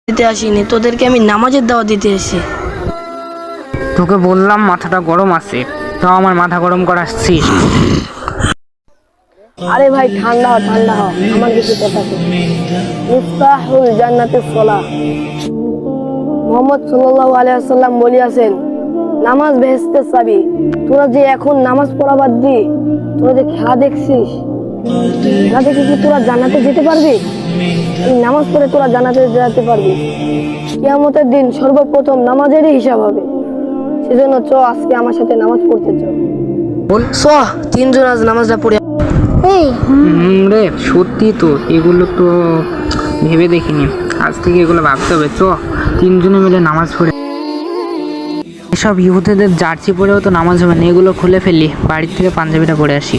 দিতে আসিনি, তোদেরকে আমি নামাজের দাওয়াত দিতে এসেছি। তোকে বললাম মাথাটা গরম আছে, তাও আমার মাথা গরম করাচ্ছিস। আরে ভাই ঠান্ডা হ, ঠান্ডা হ, আমার কিছু কথা আছে। মিফতাহুল জান্নাতিস সালাহ, মুহাম্মদ সাল্লাল্লাহু আলাইহি ওয়াসাল্লাম বলিয়াছেন, নামাজ বেহেশতের চাবি। তোরা যে এখন নামাজ পড়া বাদ দি তোরা যে খেলা দেখছিস, খেলা দেখে কি তোরা জান্নাতে যেতে পারবি? এই নামাজ পড়ে তোরা জান্নাতে যেতে পারবি। কিয়ামতের দিন সর্বপ্রথম নামাজেরই হিসাব হবে। সেজন্য আজকে আমার সাথে নামাজ পড়তে চ। বল তিনজন আজ নামাজটা পড়ে। রে সত্যি তো, এগুলো তো ভেবে দেখিনি, আজ থেকে এগুলো ভাবতে হবে। তিনজনে মিলে নামাজ পড়ে। এসব ইহুদিদের জার্সি পরেও তো নামাজ হবে না, এগুলো খুলে ফেলি, বাড়ির থেকে পাঞ্জাবিটা পরে আসি।